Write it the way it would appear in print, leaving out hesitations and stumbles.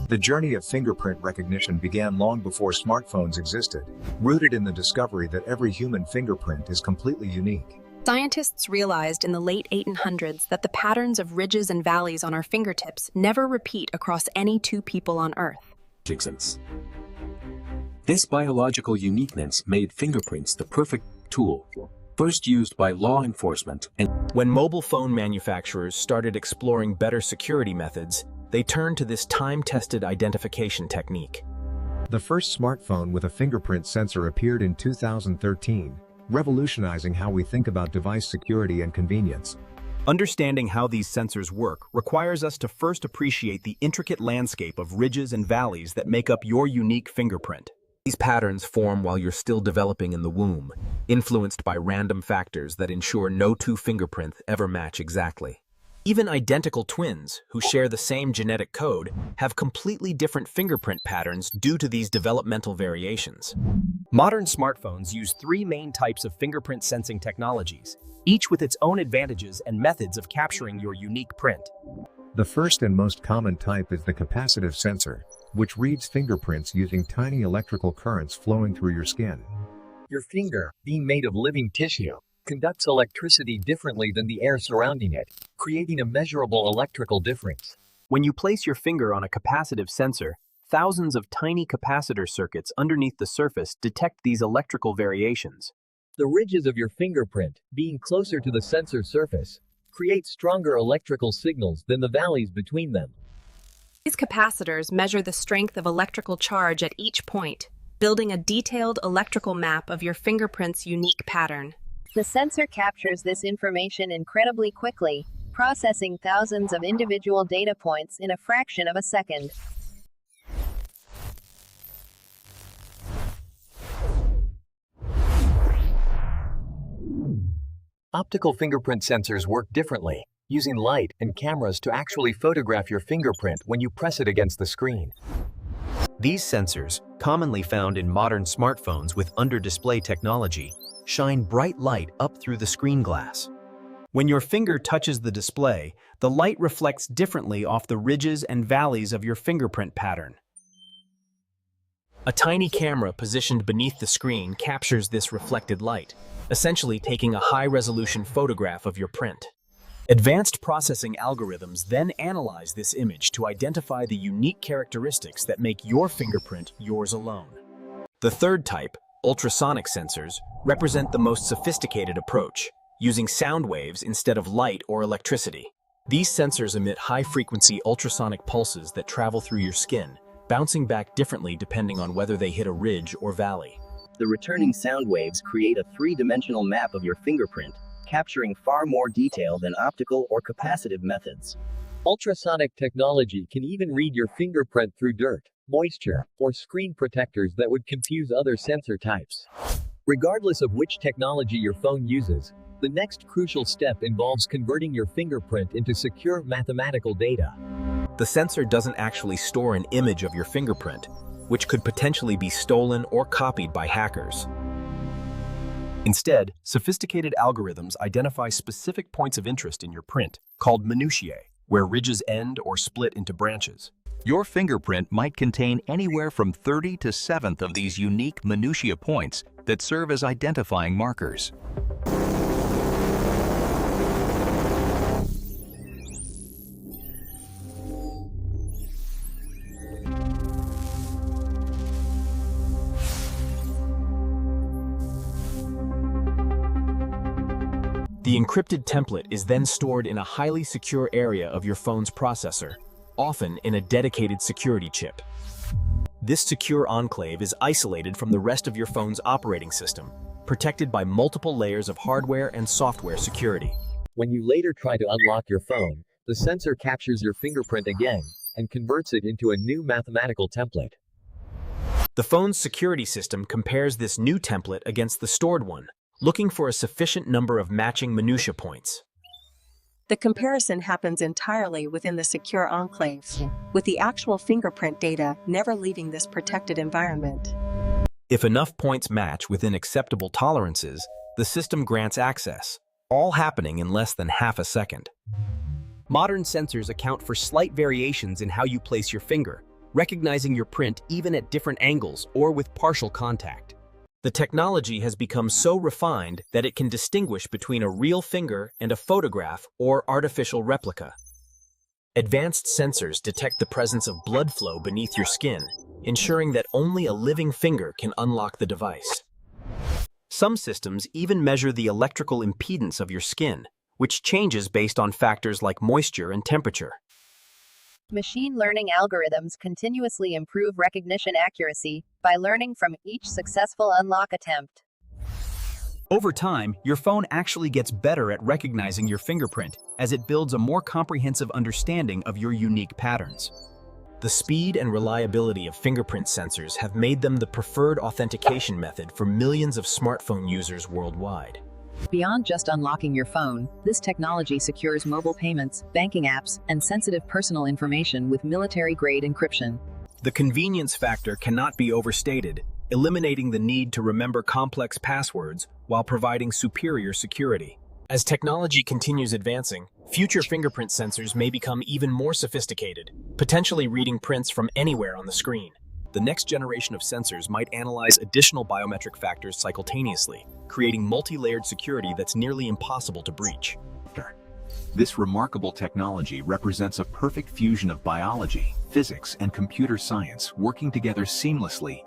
The journey of fingerprint recognition began long before smartphones existed, rooted in the discovery that every human fingerprint is completely unique. Scientists realized in the late 1800s that the patterns of ridges and valleys on our fingertips never repeat across any two people on Earth. This biological uniqueness made fingerprints the perfect tool, first used by law enforcement. And when mobile phone manufacturers started exploring better security methods, they turned to this time-tested identification technique. The first smartphone with a fingerprint sensor appeared in 2013, revolutionizing how we think about device security and convenience. Understanding how these sensors work requires us to first appreciate the intricate landscape of ridges and valleys that make up your unique fingerprint. These patterns form while you're still developing in the womb, influenced by random factors that ensure no two fingerprints ever match exactly. Even identical twins, who share the same genetic code, have completely different fingerprint patterns due to these developmental variations. Modern smartphones use three main types of fingerprint sensing technologies, each with its own advantages and methods of capturing your unique print. The first and most common type is the capacitive sensor, which reads fingerprints using tiny electrical currents flowing through your skin. Your finger, being made of living tissue, conducts electricity differently than the air surrounding it, creating a measurable electrical difference. When you place your finger on a capacitive sensor, thousands of tiny capacitor circuits underneath the surface detect these electrical variations. The ridges of your fingerprint, being closer to the sensor surface, create stronger electrical signals than the valleys between them. These capacitors measure the strength of electrical charge at each point, building a detailed electrical map of your fingerprint's unique pattern. The sensor captures this information incredibly quickly, processing thousands of individual data points in a fraction of a second. Optical fingerprint sensors work differently, using light and cameras to actually photograph your fingerprint when you press it against the screen. These sensors, commonly found in modern smartphones with under-display technology, shine bright light up through the screen glass. When your finger touches the display, the light reflects differently off the ridges and valleys of your fingerprint pattern. A tiny camera positioned beneath the screen captures this reflected light, essentially taking a high-resolution photograph of your print. Advanced processing algorithms then analyze this image to identify the unique characteristics that make your fingerprint yours alone. The third type, ultrasonic sensors, represent the most sophisticated approach, using sound waves instead of light or electricity. These sensors emit high-frequency ultrasonic pulses that travel through your skin, bouncing back differently depending on whether they hit a ridge or valley. The returning sound waves create a three-dimensional map of your fingerprint, capturing far more detail than optical or capacitive methods. Ultrasonic technology can even read your fingerprint through dirt, moisture, or screen protectors that would confuse other sensor types. Regardless of which technology your phone uses, the next crucial step involves converting your fingerprint into secure mathematical data. The sensor doesn't actually store an image of your fingerprint, which could potentially be stolen or copied by hackers. Instead, sophisticated algorithms identify specific points of interest in your print, called minutiae, where ridges end or split into branches. Your fingerprint might contain anywhere from 30 to 7 of these unique minutiae points that serve as identifying markers. The encrypted template is then stored in a highly secure area of your phone's processor, often in a dedicated security chip. This secure enclave is isolated from the rest of your phone's operating system, protected by multiple layers of hardware and software security. When you later try to unlock your phone, the sensor captures your fingerprint again and converts it into a new mathematical template. The phone's security system compares this new template against the stored one, looking for a sufficient number of matching minutia points. The comparison happens entirely within the secure enclave, with the actual fingerprint data never leaving this protected environment. If enough points match within acceptable tolerances, the system grants access, all happening in less than half a second. Modern sensors account for slight variations in how you place your finger, recognizing your print even at different angles or with partial contact. The technology has become so refined that it can distinguish between a real finger and a photograph or artificial replica. Advanced sensors detect the presence of blood flow beneath your skin, ensuring that only a living finger can unlock the device. Some systems even measure the electrical impedance of your skin, which changes based on factors like moisture and temperature. Machine learning algorithms continuously improve recognition accuracy by learning from each successful unlock attempt. Over time, your phone actually gets better at recognizing your fingerprint as it builds a more comprehensive understanding of your unique patterns. The speed and reliability of fingerprint sensors have made them the preferred authentication method for millions of smartphone users worldwide. Beyond just unlocking your phone, this technology secures mobile payments, banking apps, and sensitive personal information with military-grade encryption. The convenience factor cannot be overstated, eliminating the need to remember complex passwords while providing superior security. As technology continues advancing, future fingerprint sensors may become even more sophisticated, potentially reading prints from anywhere on the screen. The next generation of sensors might analyze additional biometric factors simultaneously, creating multi-layered security that's nearly impossible to breach. This remarkable technology represents a perfect fusion of biology, physics, and computer science working together seamlessly